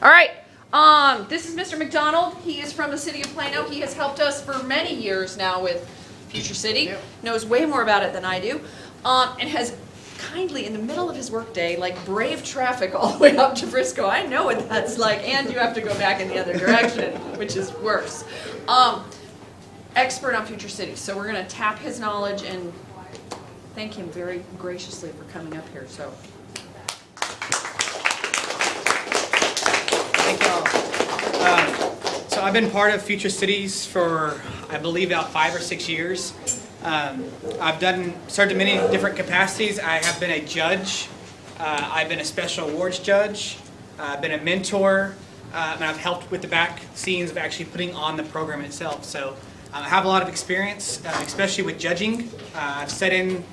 All right. This is Mr. McDonald. He is from the city of Plano. He has helped us for many years now with Future City. Yep. Knows way more about it than I do. And has kindly, in the middle of his workday, like braved traffic all the way up to Frisco. I know what that's like. And you have to go back in the other direction, which is worse. Expert on Future City. So we're going to tap his knowledge and thank him very graciously for coming up here. So. Thank y'all. So I've been part of Future Cities for, I believe, about 5 or 6 years. I've served in many different capacities. I have been a judge. I've been a special awards judge. I've been a mentor. And I've helped with the back scenes of actually putting on the program itself. So I have a lot of experience, especially with judging. I've sat in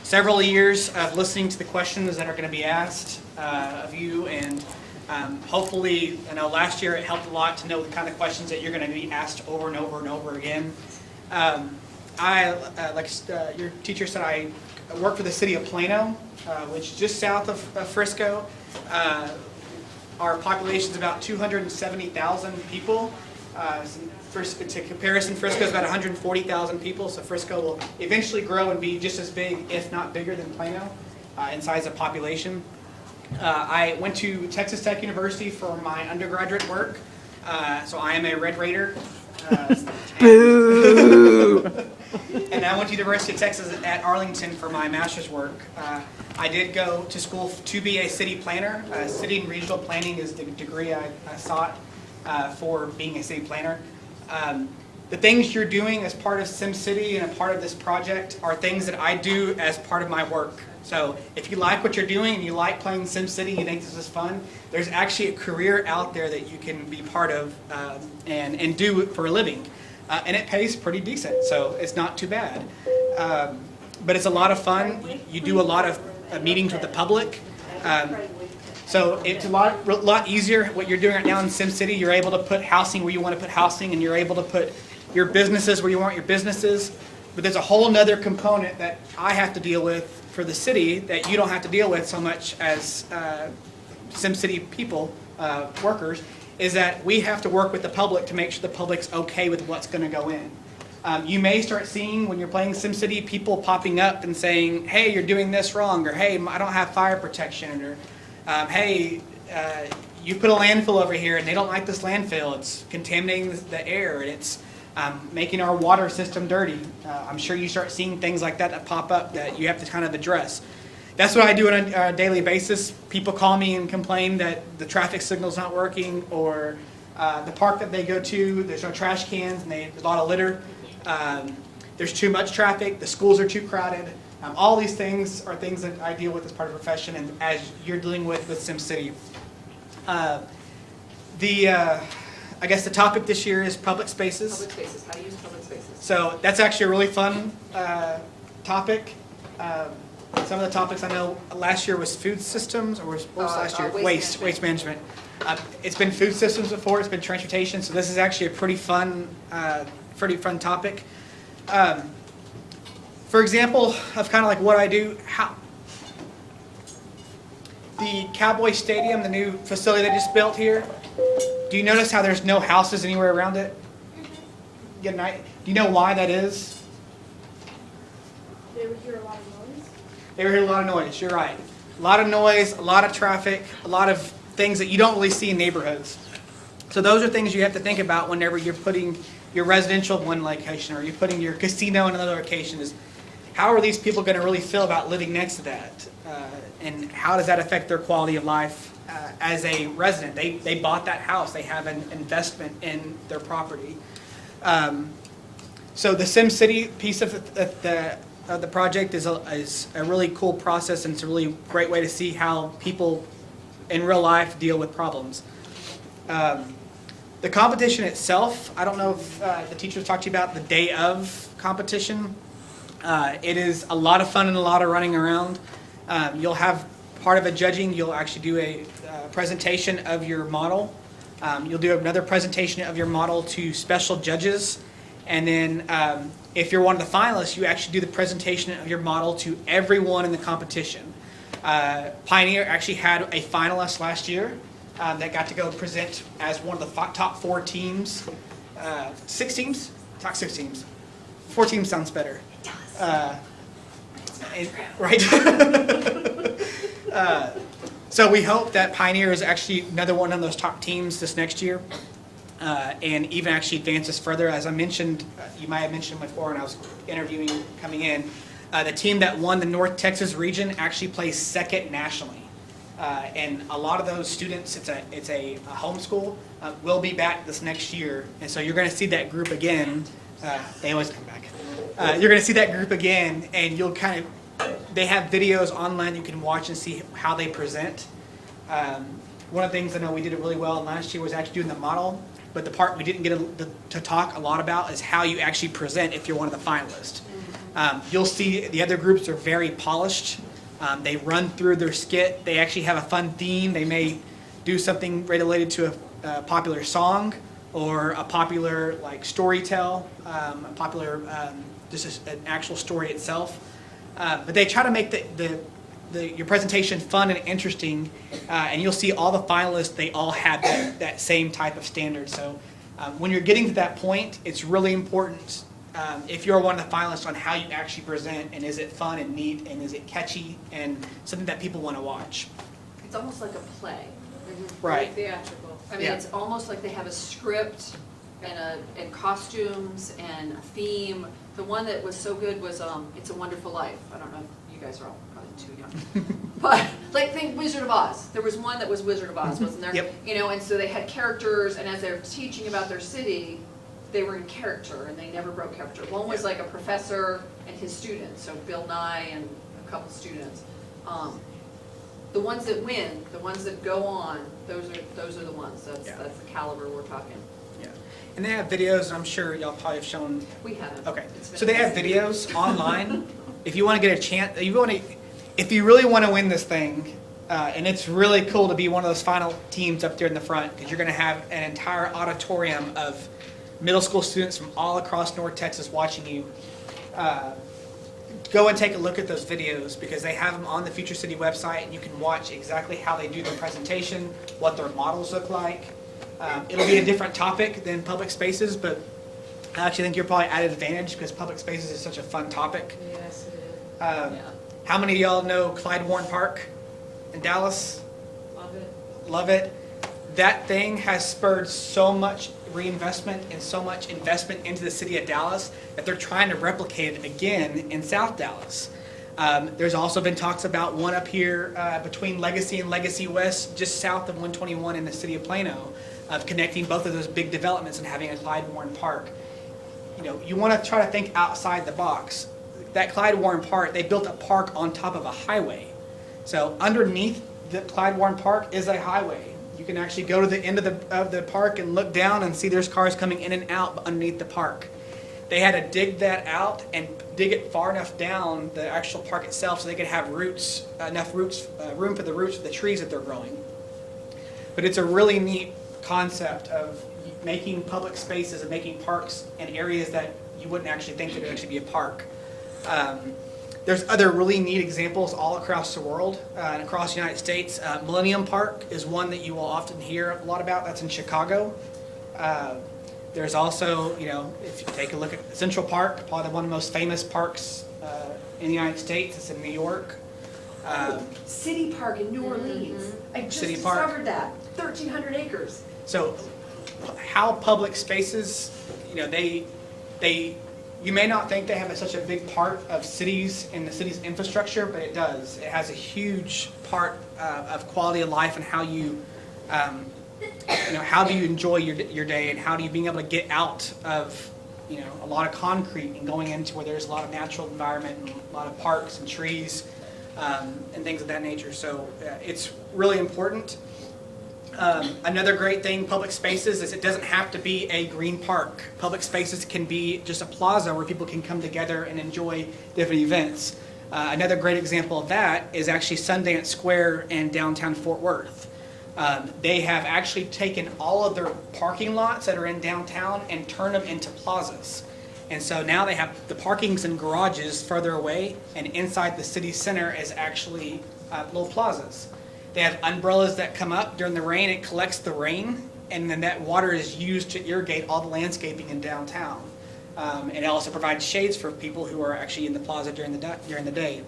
several years of listening to the questions that are going to be asked of you, and hopefully, I know last year it helped a lot to know the kind of questions that you're going to be asked over and over and over again. Like your teacher said, I work for the city of Plano, which is just south of Frisco. Our population is about 270,000 people. To comparison, Frisco is about 140,000 people, so Frisco will eventually grow and be just as big, if not bigger, than Plano in size of population. I went to Texas Tech University for my undergraduate work, so I am a Red Raider. Boo! And I went to University of Texas at Arlington for my master's work. I did go to school to be a city planner. City and regional planning is the degree I sought for being a city planner. The things you're doing as part of SimCity and a part of this project are things that I do as part of my work. So if you like what you're doing and you like playing SimCity, you think this is fun, there's actually a career out there that you can be part of and do for a living. And it pays pretty decent, so it's not too bad. But it's a lot of fun. You do a lot of meetings with the public. So it's a lot easier. What you're doing right now in SimCity, you're able to put housing where you want to put housing, and you're able to put your businesses where you want your businesses. But there's a whole nother component that I have to deal with for the city that you don't have to deal with so much as SimCity people, workers, is that we have to work with the public to make sure the public's okay with what's going to go in. You may start seeing, when you're playing SimCity, people popping up and saying, hey, you're doing this wrong, or hey, I don't have fire protection, or hey, you put a landfill over here and they don't like this landfill. It's contaminating the air, and it's making our water system dirty. I'm sure you start seeing things like that pop up that you have to kind of address. That's what I do on a daily basis. People call me and complain that the traffic signal's not working, or the park that they go to, there's no trash cans and there's a lot of litter. There's too much traffic, the schools are too crowded. All these things are things that I deal with as part of the profession and as you're dealing with SimCity. I guess the topic this year is public spaces. Public spaces, how to use public spaces. So that's actually a really fun topic. Some of the topics I know last year was food systems, or what was last year? Waste management. It's been food systems before, it's been transportation, so this is actually a pretty fun topic. For example, of kind of like what I do, the Cowboy Stadium, the new facility they just built here, do you notice how there's no houses anywhere around it? Do you know why that is? They would hear a lot of noise. They would hear a lot of noise, you're right. A lot of noise, a lot of traffic, a lot of things that you don't really see in neighborhoods. So those are things you have to think about whenever you're putting your residential in one location or you're putting your casino in another location, is how are these people going to really feel about living next to that? And how does that affect their quality of life as a resident? They bought that house. They have an investment in their property. So the SimCity piece of the project is a really cool process, and it's a really great way to see how people in real life deal with problems. The competition itself, I don't know if the teachers talked to you about the day of competition. It is a lot of fun and a lot of running around. You'll have part of a judging, you'll actually do a presentation of your model. You'll do another presentation of your model to special judges. And then if you're one of the finalists, you actually do the presentation of your model to everyone in the competition. Pioneer actually had a finalist last year. that got to go present as one of the top 4 teams. 6 teams? Top 6 teams. 4 teams sounds better. It does. Right. So we hope that Pioneer is actually another one of those top teams this next year, and even actually advances further. As I mentioned, you might have mentioned before when I was interviewing coming in, the team that won the North Texas region actually plays second nationally. And a lot of those students, it's a homeschool, will be back this next year, and so you're going to see that group again. They always come back. You're going to see that group again, and you'll kind of. They have videos online you can watch and see how they present. One of the things I know we did it really well last year was actually doing the model, but the part we didn't get to talk a lot about is how you actually present if you're one of the finalists. You'll see the other groups are very polished. They run through their skit. They actually have a fun theme. They may do something related to a popular song or a popular like story tell, a popular just an actual story itself. But they try to make your presentation fun and interesting, and you'll see all the finalists, they all have that same type of standard. So when you're getting to that point, it's really important if you're one of the finalists on how you actually present, and is it fun and neat, and is it catchy, and something that people want to watch. It's almost like a play. Right. Like theatrical. I mean, Yeah. it's almost like they have a script and costumes and a theme. The one that was so good was It's a Wonderful Life. I don't know if you guys are all probably too young. But like think Wizard of Oz. There was one that was Wizard of Oz, wasn't there? Yep. You know, and so they had characters, and as they're teaching about their city, they were in character and they never broke character. One was like a professor and his students, so Bill Nye and a couple students. The ones that win, the ones that go on, those are the ones. That's the caliber we're talking. Yeah. And they have videos, and I'm sure y'all probably have shown. We haven't. Okay. It's been- So they have videos online. If you want to get a chance, if you really want to win this thing, and it's really cool to be one of those final teams up there in the front, because you're going to have an entire auditorium of middle school students from all across North Texas watching you. Go and take a look at those videos, because they have them on the Future City website, and you can watch exactly how they do their presentation, what their models look like. It'll be a different topic than public spaces, but I actually think you're probably at an advantage because public spaces is such a fun topic. Yes, it is. Yeah. How many of y'all know Clyde Warren Park in Dallas? Love it. Love it. That thing has spurred so much reinvestment and so much investment into the city of Dallas that they're trying to replicate it again in South Dallas. There's also been talks about one up here between Legacy and Legacy West, just south of 121 in the city of Plano, of connecting both of those big developments and having a Clyde Warren Park. You know, you want to try to think outside the box. That Clyde Warren Park, they built a park on top of a highway. So underneath the Clyde Warren Park is a highway. You can actually go to the end of the park and look down and see there's cars coming in and out underneath the park. They had to dig that out and dig it far enough down, the actual park itself, so they could have roots, room for the roots of the trees that they're growing. But it's a really neat concept of making public spaces and making parks in areas that you wouldn't actually think would actually be a park. There's other really neat examples all across the world and across the United States. Millennium Park is one that you will often hear a lot about. That's in Chicago. There's also, you know, if you take a look at Central Park, probably one of the most famous parks in the United States. It's in New York. City Park in New Orleans. I just City Park. discovered that. 1,300 acres. So how public spaces, you know, you may not think they have such a big part of cities and the city's infrastructure, but it does. It has a huge part of quality of life and how you, how do you enjoy your day, and how do you being able to get out of, a lot of concrete and going into where there's a lot of natural environment and a lot of parks and trees and things of that nature. So it's really important. Another great thing, public spaces, is it doesn't have to be a green park. Public spaces can be just a plaza where people can come together and enjoy different events. Another great example of that is actually Sundance Square in downtown Fort Worth. They have actually taken all of their parking lots that are in downtown and turned them into plazas. And so now they have the parkings and garages further away, and inside the city center is actually little plazas. They have umbrellas that come up during the rain. It collects the rain, and then that water is used to irrigate all the landscaping in downtown. And it also provides shades for people who are actually in the plaza during the day.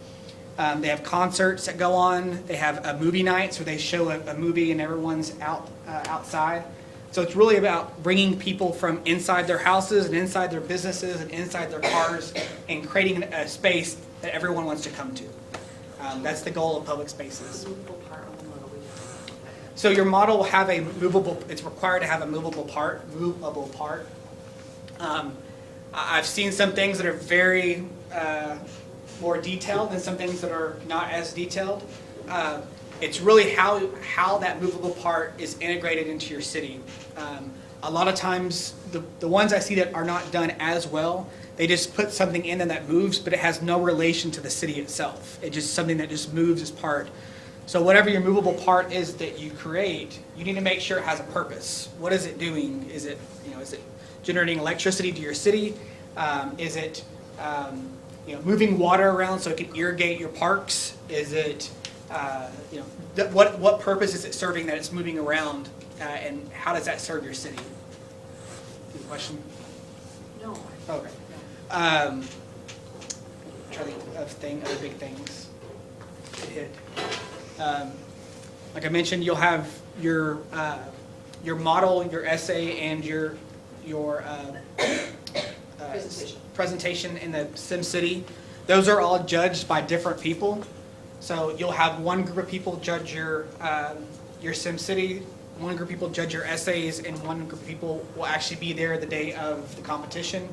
They have concerts that go on. They have movie nights where they show a movie and everyone's outside. So it's really about bringing people from inside their houses and inside their businesses and inside their cars and creating a space that everyone wants to come to. That's the goal of public spaces. So your model will have a movable, it's required to have a movable part. I've seen some things that are very more detailed and some things that are not as detailed. It's really how that movable part is integrated into your city. A lot of times, the ones I see that are not done as well, they just put something in there that moves, but it has no relation to the city itself. It's just something that just moves as part. So whatever your movable part is that you create, you need to make sure it has a purpose. What is it doing? Is it generating electricity to your city? Is it moving water around so it can irrigate your parks? Is it what purpose is it serving that it's moving around, and how does that serve your city? Any question? No. Okay. Try to think of other big things to hit. Like I mentioned, you'll have your model, your essay, and your presentation in the SimCity. Those are all judged by different people. So you'll have one group of people judge your SimCity, one group of people judge your essays, and one group of people will actually be there the day of the competition.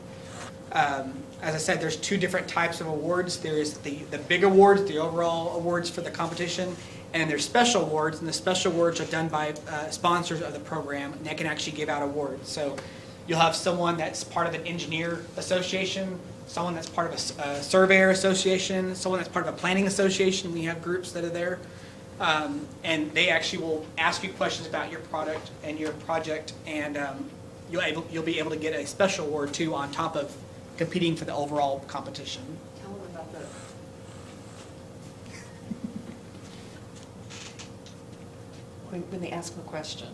As I said, there's two different types of awards. There's the big awards, the overall awards for the competition, and there's special awards, and the special awards are done by sponsors of the program, and they can actually give out awards. So you'll have someone that's part of an engineer association, someone that's part of a surveyor association, someone that's part of a planning association. We have groups that are there. And they actually will ask you questions about your product and your project, and you'll be able to get a special award too on top of competing for the overall competition. Tell them about the. When they ask a question.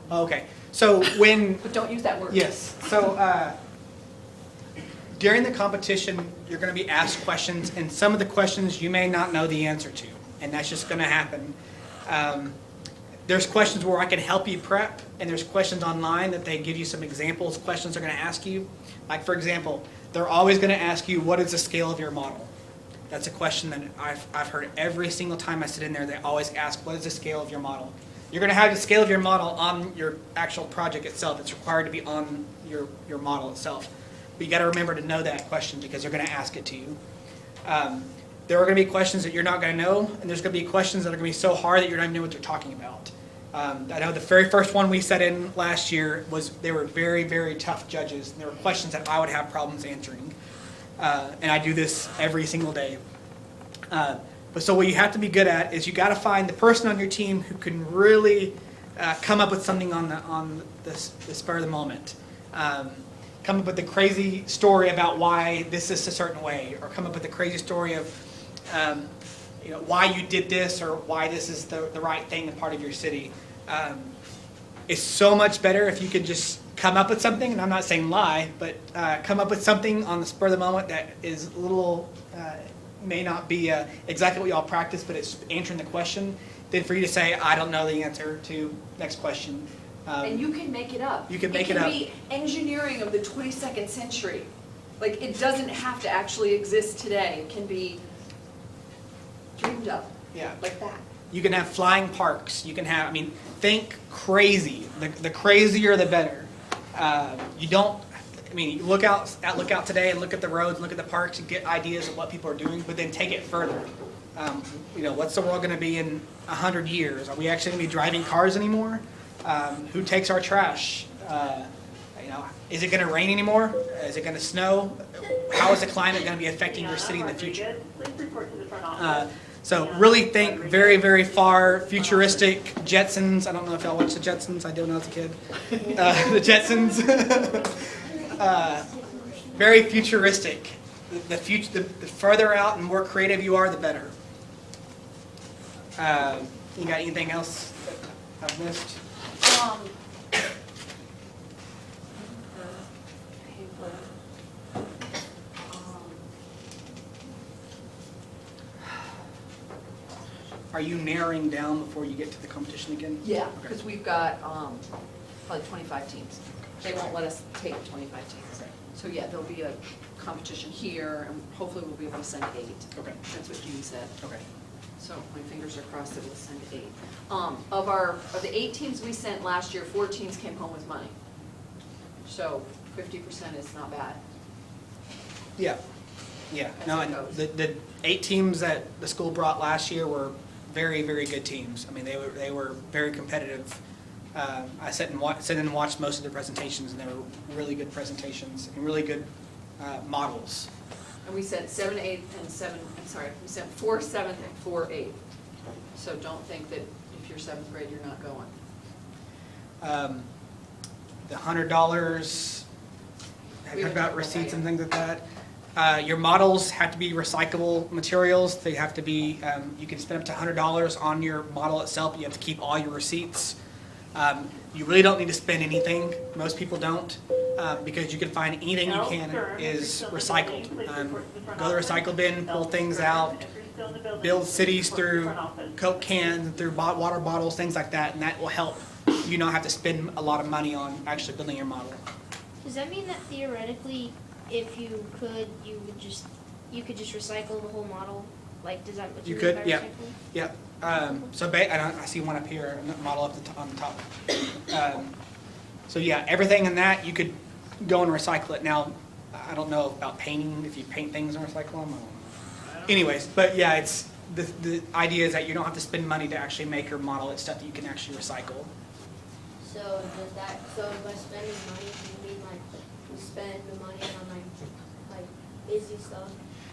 Okay, so when... But don't use that word. Yes, so during the competition, you're going to be asked questions, and some of the questions you may not know the answer to, and that's just going to happen. There's questions where I can help you prep, and there's questions online that they give you some examples, questions they're going to ask you. Like, for example, they're always going to ask you, what is the scale of your model? That's a question that I've heard every single time I sit in there. They always ask, what is the scale of your model? You're going to have the scale of your model on your actual project itself. It's required to be on your model itself. But you got to remember to know that question because they're going to ask it to you. There are going to be questions that you're not going to know, and there's going to be questions that are going to be so hard that you're not even know what they're talking about. I know the very first one we set in last year they were very, very tough judges, and there were questions that I would have problems answering. And I do this every single day. But so what you have to be good at is you got to find the person on your team who can really come up with something on the spur of the moment. Come up with a crazy story about why this is a certain way, or come up with a crazy story of why you did this, or why this is the right thing in part of your city. It's so much better if you could just come up with something, and I'm not saying lie, but come up with something on the spur of the moment that is a little, may not be exactly what y'all practice, but it's answering the question, than for you to say, I don't know the answer to next question. And you can make it up. You can make it up. It can be engineering of the 22nd century. Like, it doesn't have to actually exist today. It can be dreamed up. Yeah. Like that. You can have flying parks. You can have, think crazy. The crazier, the better. You look out today and look at the roads, look at the parks, and get ideas of what people are doing, but then take it further. What's the world going to be in 100 years? Are we actually going to be driving cars anymore? Who takes our trash? Is it going to rain anymore? Is it going to snow? How is the climate going to be affecting your city in the future? Please report to the front office. So really think very, very far, futuristic. Jetsons. I don't know if y'all watched the Jetsons. I did when I was a kid. The Jetsons. Very futuristic. The further out and more creative you are, the better. You got anything else that I've missed? Are you narrowing down before you get to the competition again? Yeah, Okay. because we've got probably 25 teams. They won't let us take 25 teams. Okay. So yeah, there'll be a competition here, and hopefully we'll be able to send 8. Okay. That's what Gene said. Okay. So my fingers are crossed that we'll send 8. Of the 8 teams we sent last year, 4 teams came home with money. So 50% is not bad. Yeah, yeah. As No, it and goes. the 8 teams that the school brought last year were very, very good teams. I mean, they were very competitive. I sat and watched most of their presentations, and they were really good presentations and really good models. And we sent 7, 8, and 7, I'm sorry, we sent 4 7th and 4 8. So don't think that if you're 7th grade, you're not going. The $100, have you heard about receipts and things like that? Your models have to be recyclable materials. They have to be, you can spend up to $100 on your model itself, but you have to keep all your receipts. You really don't need to spend anything. Most people don't, because you can find anything you can is recycled. Go to the recycle bin, pull things out, build cities through Coke cans, and through water bottles, things like that, and that will help you not have to spend a lot of money on actually building your model. Does that mean that theoretically, if you could, you could just recycle the whole model? Like, does that what You you could, mean by yeah. recycle? Yeah, so I see one up here, a model up on the top. So yeah, everything in that, you could go and recycle it. Now, I don't know about painting, if you paint things and recycle them. Anyways, but yeah, it's, the idea is that you don't have to spend money to actually make your model. It's stuff that you can actually recycle. So by spending money, do you mean like we spend the money on like busy stuff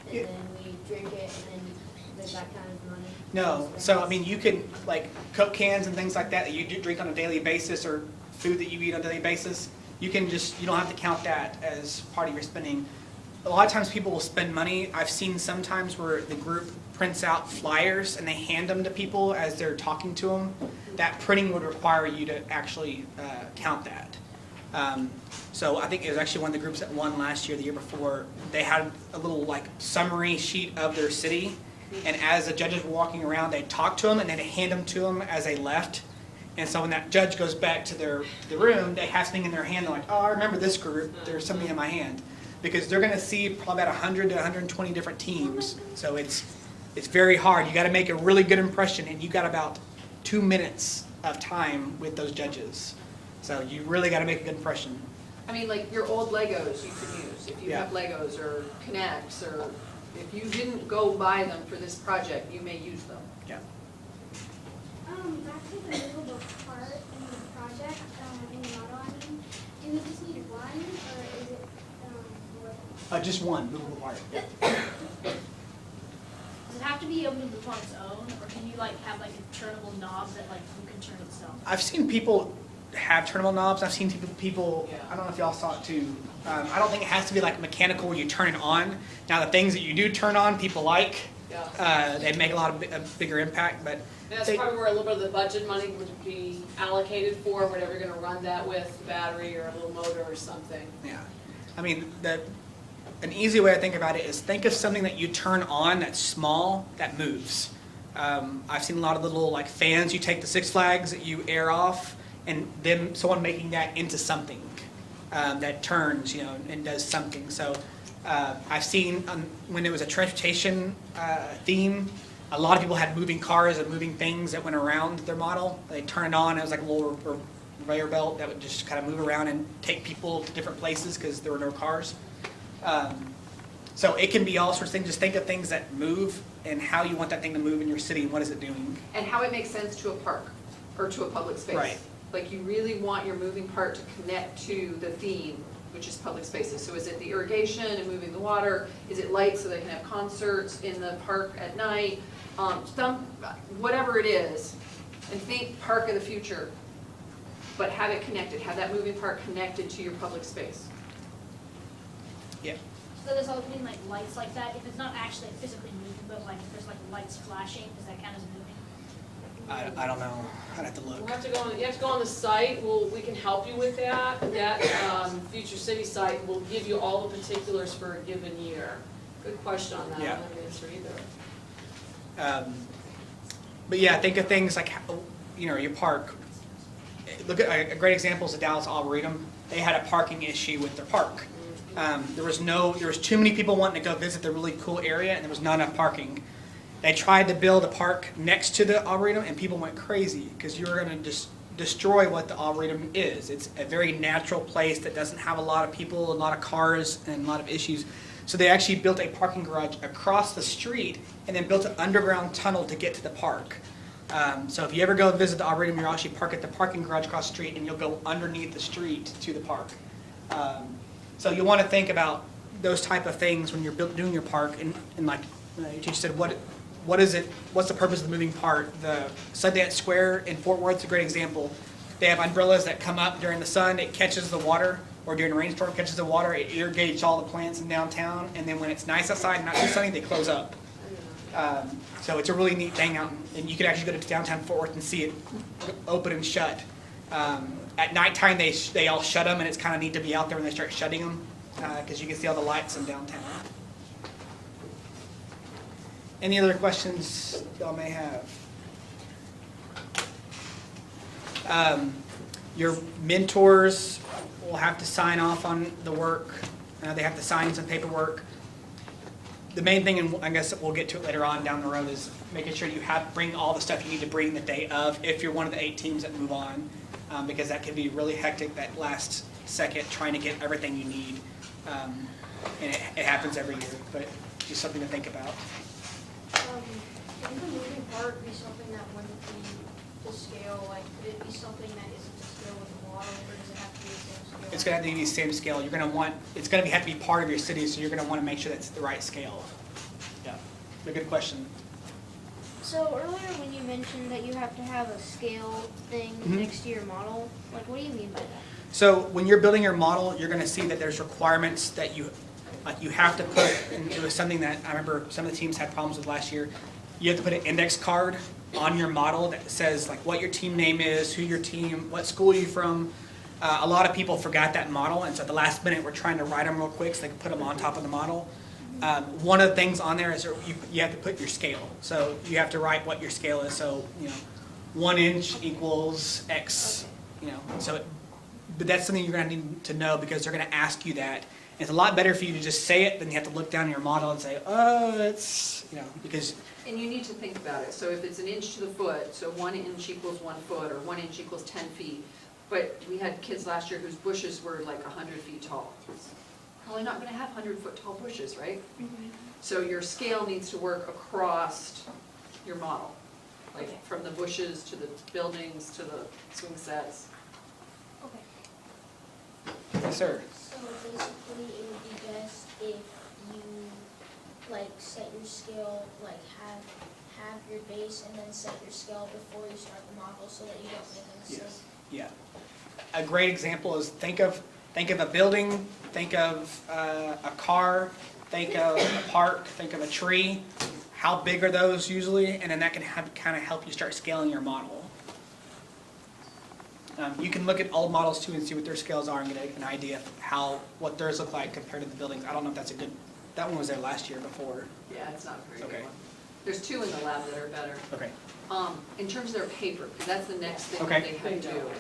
and Yeah. then we drink it and then there's that kind of money? No, so I mean, you can, like, Coke cans and things like that you do drink on a daily basis, or food that you eat on a daily basis, you can just, you don't have to count that as part of your spending. A lot of times people will spend money. I've seen sometimes where the group prints out flyers and they hand them to people as they're talking to them. That printing would require you to actually count that. So I think it was actually one of the groups that won last year, the year before. They had a little like summary sheet of their city, and as the judges were walking around, they'd talk to them and they'd hand them to them as they left. And so when that judge goes back to the room, they have something in their hand. They're like, oh, I remember this group. There's something in my hand. Because they're going to see probably about 100 to 120 different teams. So it's very hard. You got to make a really good impression, and you got about 2 minutes of time with those judges. So you really got to make a good impression. I mean, like your old Legos you could use, if you Yeah. have Legos or Connects, or if you didn't go buy them for this project, you may use them. Yeah. Back to the movable part in the project, in the model, I mean, do we just need one, or is it, more? Just one movable part. Does it have to be able to move on its own, or can you like have like a turnable knob that like you can turn itself? I've seen people have turnable knobs. I've seen people, I don't know if y'all saw it too. I don't think it has to be like mechanical where you turn it on. Now the things that you do turn on, people like. They make a lot of a bigger impact, but That's they- probably where a little bit of the budget money would be allocated for, whatever you're gonna run that with, battery or a little motor or something. yeah. I mean, an easy way to think about it is think of something that you turn on that's small, that moves. I've seen a lot of the little like fans you take to Six Flags that you air off, and then someone making that into something that turns, and does something. So I've seen when it was a transportation theme, a lot of people had moving cars and moving things that went around their model. They turn it on, it was like a little conveyor belt that would just kind of move around and take people to different places because there were no cars. So it can be all sorts of things. Just think of things that move and how you want that thing to move in your city and what is it doing. And how it makes sense to a park or to a public space. Right. Like you really want your moving part to connect to the theme, which is public spaces. So is it the irrigation and moving the water? Is it lights so they can have concerts in the park at night? Whatever it is, and think park of the future, but have it connected, have that moving part connected to your public space. Yeah. So does that mean like lights like that? If it's not actually physically moving, but like if there's like lights flashing, does that count as moving? I don't know, I'd have to We'll look. have to go on, you have to go on the site, we can help you with that. That, Future City site will give you all the particulars for a given year. Good question on that, I Yeah. don't have an answer either. But yeah, think of things like, your park. Look at, a great example is the Dallas Arboretum. They had a parking issue with their park. There was too many people wanting to go visit the really cool area, and there was not enough parking. They tried to build a park next to the Arboretum, and people went crazy, because you're gonna just destroy what the Arboretum is. It's a very natural place that doesn't have a lot of people, a lot of cars, and a lot of issues. So they actually built a parking garage across the street, and then built an underground tunnel to get to the park. So if you ever go visit the Arboretum, you'll actually park at the parking garage across the street, and you'll go underneath the street to the park. So you want to think about those type of things when you're doing your park, and like your teacher said, what is it? What's the purpose of the moving part? The Sundance Square in Fort Worth is a great example. They have umbrellas that come up during the sun, it catches the water, or during a rainstorm, catches the water, it irrigates all the plants in downtown, and then when it's nice outside and not too sunny, they close up. So it's a really neat thing out, and you could actually go to downtown Fort Worth and see it open and shut. At nighttime, they all shut them, and it's kind of neat to be out there when they start shutting them, because you can see all the lights in downtown. Any other questions y'all may have? Your mentors will have to sign off on the work. They have to sign some paperwork. The main thing, and I guess we'll get to it later on down the road, is making sure you bring all the stuff you need to bring the day of if you're one of the 8 teams that move on, because that can be really hectic that last second trying to get everything you need. And it happens every year, but just something to think about. Can the moving part be something that wouldn't be to scale? Like, could it be something that isn't to scale with the model, or does it have to be the same scale? It's going to have to be the same scale. You're going to want, it's going to have to be part of your city, so you're going to want to make sure that's the right scale. Yeah, a good question. So earlier when you mentioned that you have to have a scale thing next to your model, like what do you mean by that? So when you're building your model, you're going to see that there's requirements that you have to put, and it was something that I remember some of the teams had problems with last year. You have to put an index card on your model that says like what your team name is, who your team, what school you're from. A lot of people forgot that model, and so at the last minute we're trying to write them real quick so they can put them on top of the model. One of the things on there is you have to put your scale. So you have to write what your scale is. So 1 inch equals X. But that's something you're going to need to know, because they're going to ask you that. And it's a lot better for you to just say it than you have to look down your model and say, oh, it's because. And you need to think about it. So if it's an inch to the foot, so 1 inch equals 1 foot, or 1 inch equals 10 feet. But we had kids last year whose bushes were like 100 feet tall. Probably not going to have 100-foot tall bushes, right? So your scale needs to work across your model, like from the bushes to the buildings to the swing sets. Okay. Yes, sir. So basically, it would be best if you set your scale, have your base and then set your scale before you start the model, so that you don't make a mistake. Yes. Yeah. A great example is think of a building, think of a car, think of a park, think of a tree. How big are those usually? And then that can kind of help you start scaling your model. You can look at old models too and see what their scales are and get an idea of what theirs look like compared to the buildings. I don't know if that's that one was there last year before. Yeah, it's not a very Okay. good one. There's 2 in the lab that are better. Okay. In terms of their paper, because that's the next thing Okay. that they have to do.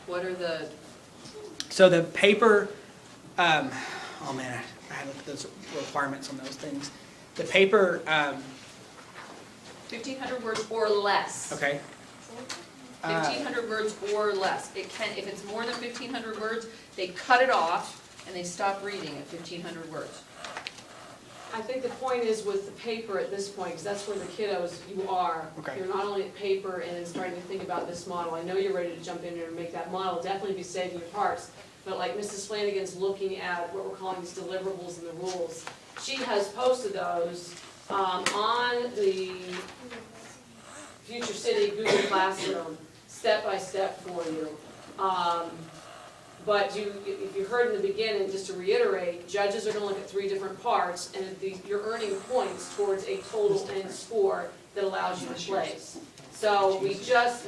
What are the, So the paper, oh man, I had to look at those requirements on those things. The paper, 1,500 words or less? okay. 1,500 words or less. It can, if it's more than 1,500 words, they cut it off and they stop reading at 1,500 words. I think the point is with the paper at this point, because that's where the kiddos, you are. Okay. You're not only at paper and then starting to think about this model. I know you're ready to jump in there and make that model, definitely be saving your parts. But like Mrs. Flanagan's looking at what we're calling these deliverables and the rules. She has posted those on the Future City Google Classroom, step by step for you. But if you heard in the beginning, just to reiterate, judges are going to look at 3 different parts, and you're earning points towards a total end score that allows you to place. So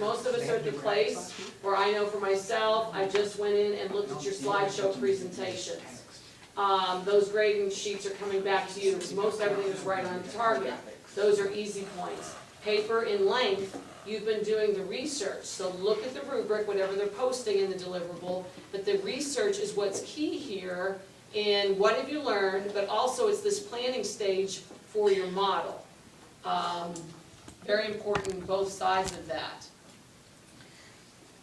most of us are at the place where I know for myself, I just went in and looked at your slideshow presentations. Those grading sheets are coming back to you, most everything is right on target. Those are easy points. Paper in length, you've been doing the research, so look at the rubric, whatever they're posting in the deliverable, but the research is what's key here in what have you learned, but also it's this planning stage for your model. Very important, both sides of that.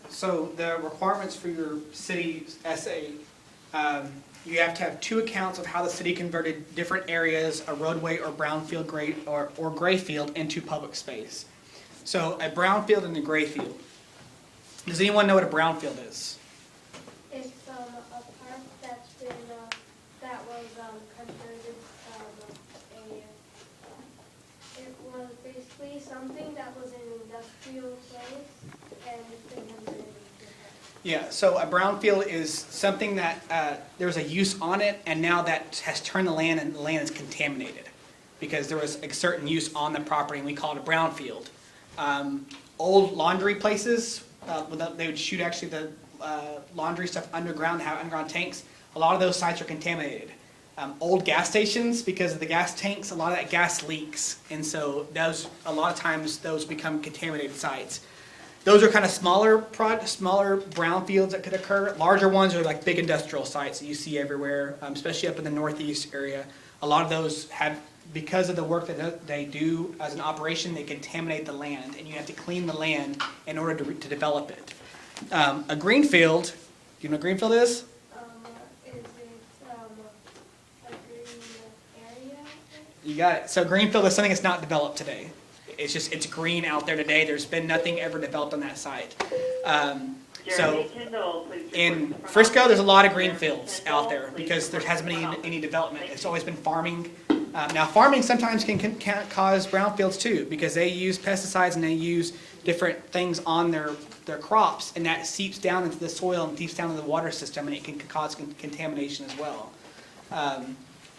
So the requirements for your city essay, you have to have 2 accounts of how the city converted different areas, a roadway or brownfield or gray field, into public space. So a brownfield and a gray field. Does anyone know what a brownfield is? It's a park that's been, that was converted, it was basically something that was an industrial place, and it's been converted. Yeah, so a brownfield is something that there's a use on it, and now that has turned the land, and the land is contaminated because there was a certain use on the property, and we call it a brownfield. Old laundry places, they would shoot actually the laundry stuff underground, have underground tanks. A lot of those sites are contaminated. Old gas stations, because of the gas tanks, a lot of that gas leaks, and so a lot of times those become contaminated sites. Those are kind of smaller brownfields that could occur. Larger ones are like big industrial sites that you see everywhere, especially up in the northeast area. A lot of those have, because of the work that they do as an operation, they contaminate the land, and you have to clean the land in order to develop it. A greenfield, do you know what a greenfield is? Is it a green area? You got it. So greenfield is something that's not developed today. It's green out there today. There's been nothing ever developed on that site. So in Frisco, there's a lot of green fields out there because there hasn't been any development. It's always been farming. Now farming sometimes can cause brownfields too, because they use pesticides and they use different things on their crops, and that seeps down into the soil and seeps down into the water system, and it can cause contamination as well.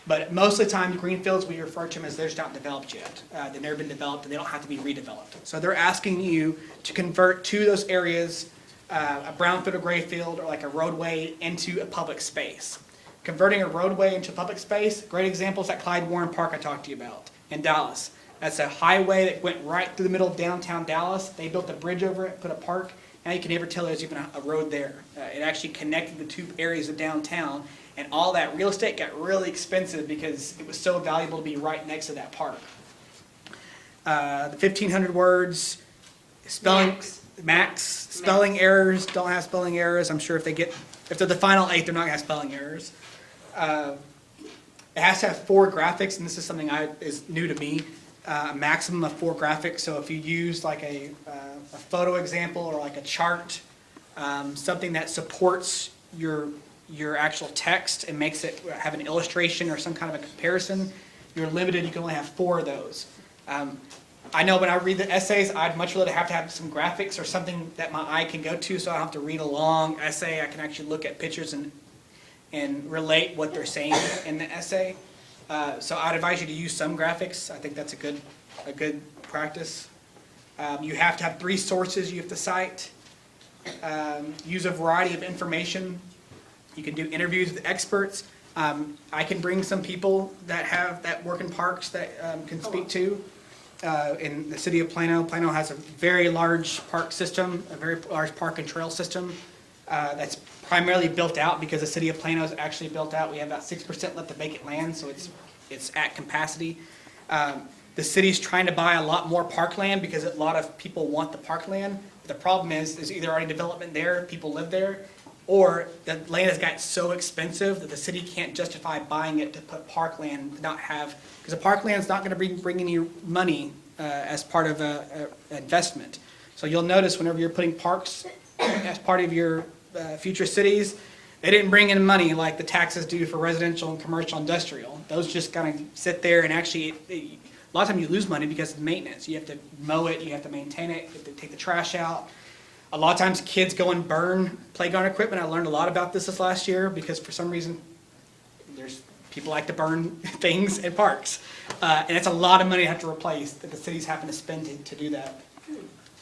But most of the time, green fields, we refer to them as they're just not developed yet. They've never been developed, and they don't have to be redeveloped. So they're asking you to convert to those areas, a brownfield or gray field, or like a roadway, into a public space. Converting a roadway into public space, great examples like Clyde Warren Park I talked to you about in Dallas. That's a highway that went right through the middle of downtown Dallas. They built a bridge over it, put a park. Now you can never tell there's even a road there. It actually connected the 2 areas of downtown, and all that real estate got really expensive because it was so valuable to be right next to that park. The 1,500 words, spelling max, spelling errors, don't have spelling errors. I'm sure if they're the final 8, they're not gonna have spelling errors. It has to have 4 graphics, and this is something is new to me. A maximum of 4 graphics. So if you use like a photo example or like a chart, something that supports your actual text and makes it have an illustration or some kind of a comparison, you're limited. You can only have 4 of those. I know when I read the essays, I'd much rather have to have some graphics or something that my eye can go to, so I don't have to read a long essay. I can actually look at pictures and relate what they're saying in the essay. So I'd advise you to use some graphics. I think that's a good practice. You have to have 3 sources you have to cite. Use a variety of information. You can do interviews with experts. I can bring some people that work in parks that can speak to. In the city of Plano, Plano has a very large park system, a very large park and trail system that's primarily built out because the city of Plano is actually built out. We have about 6% left of vacant land, so it's at capacity. The city's trying to buy a lot more parkland because a lot of people want the parkland. The problem is there's either already development there, people live there, or the land has gotten so expensive that the city can't justify buying it to put parkland, because the parkland's not going to bring any money as part of an investment. So you'll notice whenever you're putting parks as part of your future cities, they didn't bring in money like the taxes do for residential and commercial industrial. Those just kind of sit there, and actually a lot of times you lose money because of maintenance. You have to mow it, you have to maintain it, you have to take the trash out. A lot of times kids go and burn playground equipment. I learned a lot about this last year because for some reason there's people like to burn things in parks. And it's a lot of money to have to replace that the cities happen to spend to do that.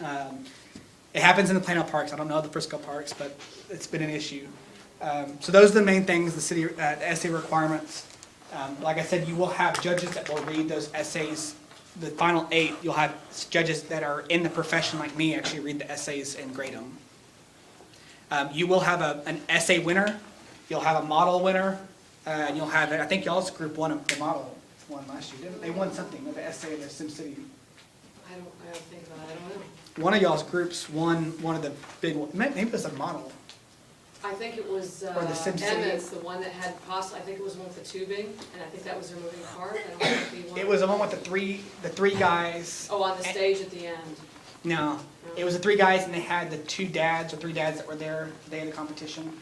It happens in the Plano parks. I don't know the Frisco parks, but it's been an issue. So those are the main things, the city essay requirements. Like I said, you will have judges that will read those essays. The final 8, you'll have judges that are in the profession like me actually read the essays and grade them. You will have an essay winner. You'll have a model winner. And you'll have, I think y'all's group won the model one last year, didn't they? They won something with the essay in the SimCity. I don't think that, I don't know. One of y'all's groups won one of the big ones. Maybe it was a model. I think it was Or the SimCity. Emmett's, the one that had I think it was one with the tubing, and I think that was their moving part. I don't know if he won. It was the one with the three guys. Oh, on the stage at the end. No, it was the 3 guys, and they had the 2 dads or 3 dads that were there the day of the competition.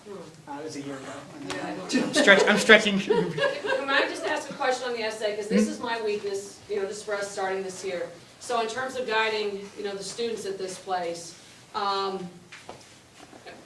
It was a year ago. Yeah, I don't I'm stretching. Can I just ask a question on the essay, because this is my weakness, just for us starting this year. So in terms of guiding, the students at this place, we're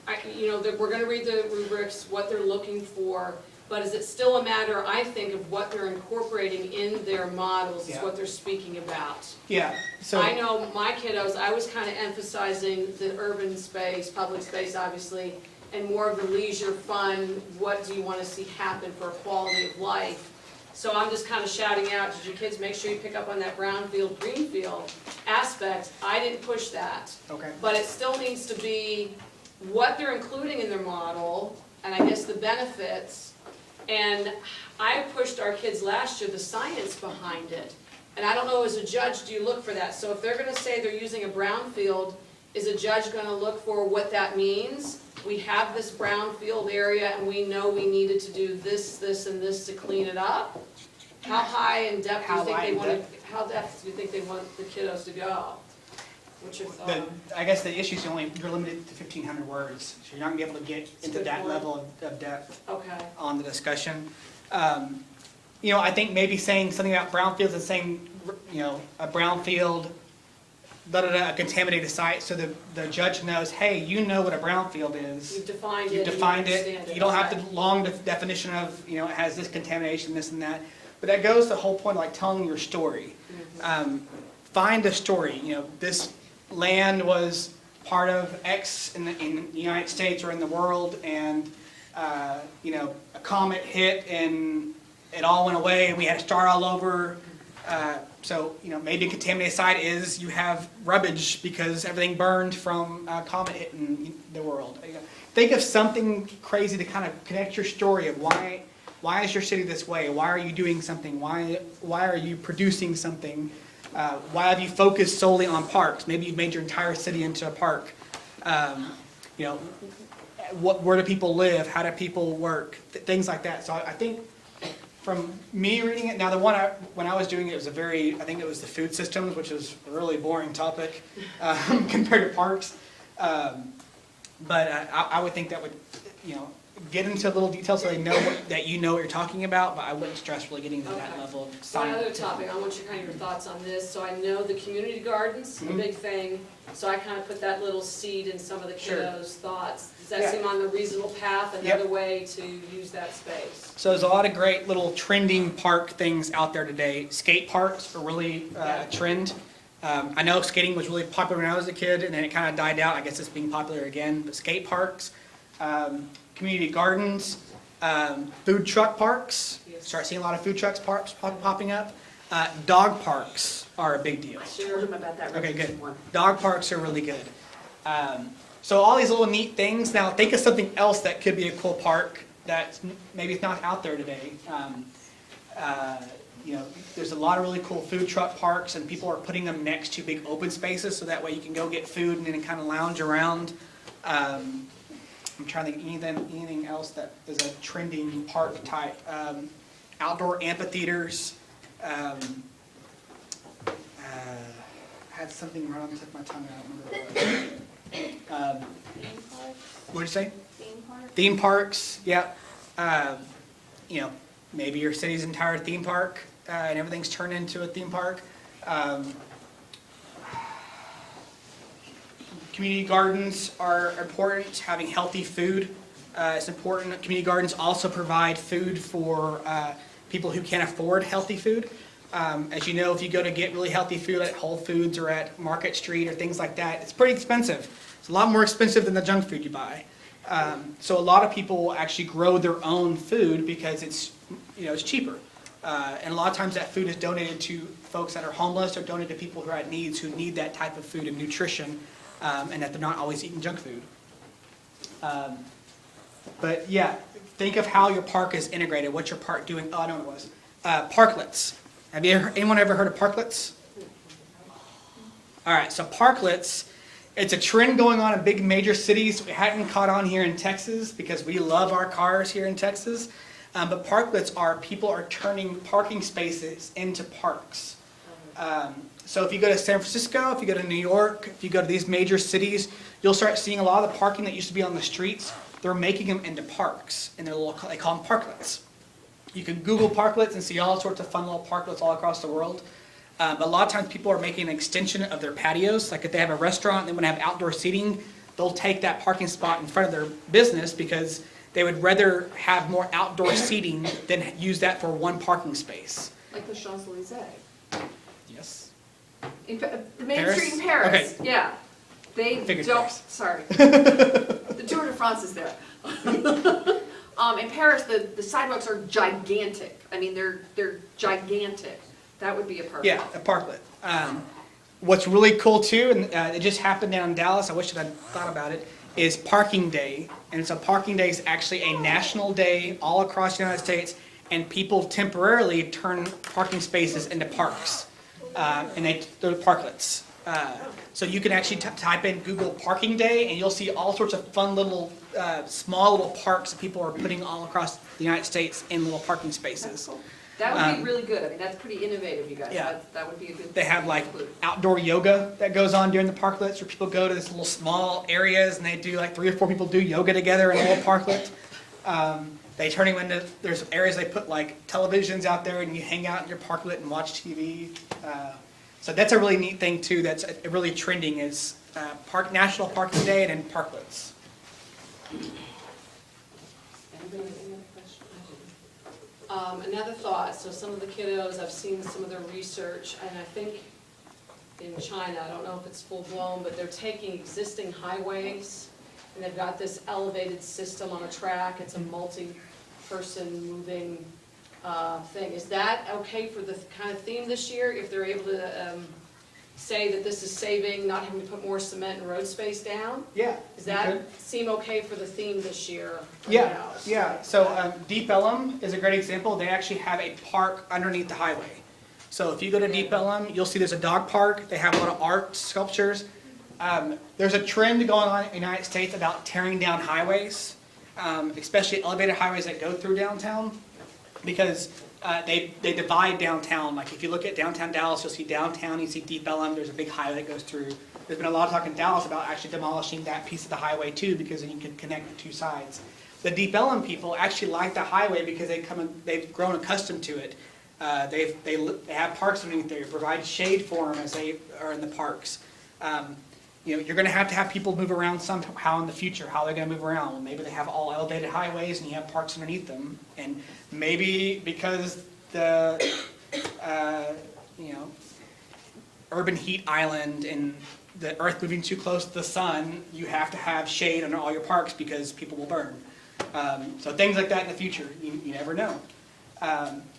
gonna read the rubrics, what they're looking for, but is it still a matter, I think, of what they're incorporating in their models, is Yeah. what they're speaking about? Yeah, so. I know my kiddos, I was kind of emphasizing the urban space, public space, obviously, and more of the leisure, fun, what do you want to see happen for a quality of life? So I'm just kind of shouting out, did your kids make sure you pick up on that brownfield, greenfield aspect? I didn't push that. Okay. But it still needs to be what they're including in their model, and I guess the benefits. And I pushed our kids last year, the science behind it. And I don't know, as a judge, do you look for that? So if they're gonna say they're using a brownfield, is a judge gonna look for what that means? We have this brownfield area and we know we needed to do this, this, and this to clean it up? How high in depth do you think they want how depth do you think they want the kiddos to go? What's your thought? I guess the issue is you're limited to 1,500 words, so you're not gonna be able to get into good that point. level of depth Okay, on the discussion. I think maybe saying something about brownfields and saying, a brownfield, a contaminated site, so the judge knows, hey, you know what a brownfield is. you've defined it. You've defined you it. understand You don't have Okay. the long definition of, it has this contamination, this and that. But that goes to the whole point of like telling your story. Find a story. This land was part of X in the United States or in the world, and a comet hit and it all went away, and we had to start all over. So maybe a contaminated site is you have rubbish because everything burned from a comet hitting the world. Think of something crazy to kind of connect your story of why is your city this way? Why are you doing something? Why are you producing something? Why have you focused solely on parks? Maybe you've made your entire city into a park. Where do people live? How do people work? Things like that. So I think from me reading it, now when I was doing it, I think it was the food systems, which is a really boring topic compared to parks. But I would think that would, get into a little detail so they know that you know what you're talking about, but I wouldn't stress really getting to that Okay. level of One science. other topic, I want your thoughts on this. So I know the community gardens, a big thing, so I kind of put that little seed in some of the Sure. kiddos' thoughts. Does that Yeah. seem on the reasonable path, Yep. another way to use that space? So there's a lot of great little trending park things out there today. Skate parks are really a trend. I know skating was really popular when I was a kid, and then it kind of died out. I guess it's being popular again. But skate parks, community gardens, food truck parks. Yes. Start seeing a lot of food trucks popping up. Dog parks are a big deal. Told him about that. Okay, good. recent one. Dog parks are really good. So all these little neat things. Now think of something else that could be a cool park that maybe it's not out there today. There's a lot of really cool food truck parks, and people are putting them next to big open spaces, so that way you can go get food and then kind of lounge around. I'm trying to think anything else that is a trending park type. Outdoor amphitheaters. I had something right on the tip of my tongue. I don't remember what it was. What did you say? Theme park? Theme parks, yep. Maybe your city's entire theme park, and everything's turned into a theme park. Community gardens are important, having healthy food is important. Community gardens also provide food for people who can't afford healthy food. As you know, if you go to get really healthy food at Whole Foods or at Market Street or things like that, it's pretty expensive. It's a lot more expensive than the junk food you buy. So a lot of people will actually grow their own food because it's, it's cheaper. And a lot of times that food is donated to folks that are homeless or donated to people who are at needs who need that type of food and nutrition, and that they're not always eating junk food. But yeah, think of how your park is integrated. What's your park doing? Oh, I know what it was. Parklets. Have anyone ever heard of parklets? All right, so parklets, it's a trend going on in big major cities. We hadn't caught on here in Texas because we love our cars here in Texas. But parklets are people are turning parking spaces into parks. So if you go to San Francisco, if you go to New York, if you go to these major cities, you'll start seeing a lot of the parking that used to be on the streets. They're making them into parks, and they call them parklets. You can Google parklets and see all sorts of fun little parklets all across the world. But a lot of times people are making an extension of their patios. Like if they have a restaurant and they want to have outdoor seating, they'll take that parking spot in front of their business because they would rather have more outdoor seating than use that for one parking space. Like the Champs-Elysees. Yes. The Main Paris? Street in Paris, Okay. yeah. They Figured don't, Paris. sorry. The Tour de France is there. In Paris, the sidewalks are gigantic. I mean, they're gigantic. That would be a park. Yeah, a parklet. What's really cool too, and it just happened down in Dallas, I wish I'd thought about it, is Parking Day. And so Parking Day is actually a national day all across the United States, and people temporarily turn parking spaces into parks. And they're parklets. So you can actually type in Google Parking Day, and you'll see all sorts of fun little, small little parks that people are putting all across the United States in little parking spaces. That would be really good. I mean, that's pretty innovative, you guys. Yeah. That would be a good. They have like include. outdoor yoga that goes on during the parklets, where people go to this little small areas and they do like 3 or 4 people do yoga together in a little parklet. They turn them into, there's areas they put like televisions out there and you hang out in your parklet and watch TV. So that's a really neat thing too. That's really trending is National Parking Day and then parklets. Anybody have any other questions? Another thought, so some of the kiddos, I've seen some of their research, and I think in China, I don't know if it's full blown, but they're taking existing highways, and they've got this elevated system on a track, it's a multi-person moving thing. Is that okay for the kind of theme this year, if they're able to say that this is saving, not having to put more cement and road space down? Yeah. Does that seem okay for the theme this year? or Yeah, no? yeah. So Deep Ellum is a great example. They actually have a park underneath the highway. So if you go to Deep Ellum, you'll see there's a dog park. They have a lot of art sculptures. There's a trend going on in the United States about tearing down highways, especially elevated highways that go through downtown, because they divide downtown. Like if you look at downtown Dallas, you'll see downtown, you see Deep Ellum, there's a big highway that goes through. There's been a lot of talk in Dallas about actually demolishing that piece of the highway too, because then you can connect the two sides. The Deep Ellum people actually like the highway because they've grown accustomed to it. They have parks underneath there, provide shade for them as they are in the parks. You're going to have people move around somehow in the future. How they're going to move around? Well, maybe they have all elevated highways and you have parks underneath them, and maybe because the urban heat island and the Earth moving too close to the sun, you have to have shade under all your parks because people will burn. So things like that in the future, you never know.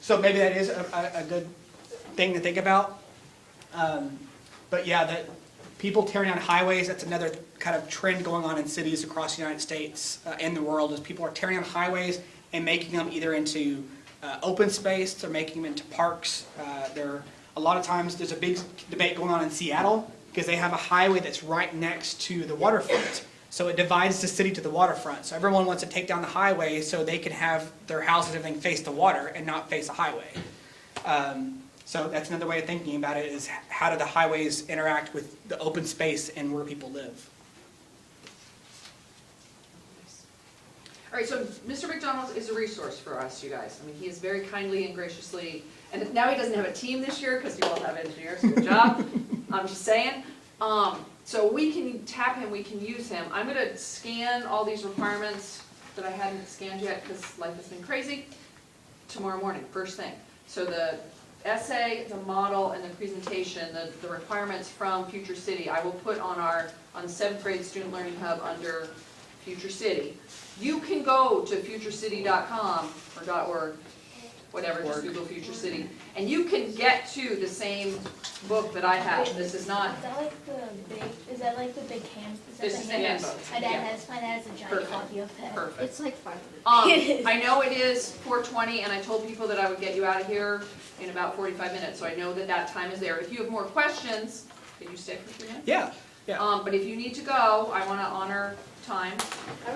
So maybe that is a good thing to think about. But yeah, that people tearing down highways, that's another kind of trend going on in cities across the United States and the world, is people are tearing down highways and making them either into open space or making them into parks. A lot of times there's a big debate going on in Seattle because they have a highway that's right next to the waterfront. So it divides the city to the waterfront. So everyone wants to take down the highway so they can have their houses and everything face the water and not face a highway. So that's another way of thinking about it, is how do the highways interact with the open space and where people live. All right, so Mr. McDonald is a resource for us, you guys. I mean, he is very kindly and graciously, and now he doesn't have a team this year because you all have engineers, good job. I'm just saying. So we can tap him, we can use him. I'm gonna scan all these requirements that I hadn't scanned yet because life has been crazy tomorrow morning, first thing. So the essay, the model, and the presentation, the requirements from Future City, I will put on on 7th grade Student Learning Hub under Future City. You can go to futurecity.com or .org, whatever, just Google Future City, and you can get to the same book that I have. This is not, Is that like the big, is that like the big hand? this is the handbook. My dad Yeah. has a giant Perfect. copy of that. Perfect. It's like 500. I know it is 4:20, and I told people that I would get you out of here in about 45 minutes, so I know that that time is there. If you have more questions, can you stay for a few minutes? Yeah. But if you need to go, I want to honor time,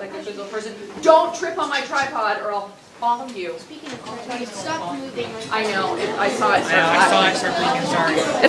like a physical person. Don't trip on my tripod, or I'll bonk you. Speaking of, stop moving. I know, I saw it. I saw it start leaking, sorry.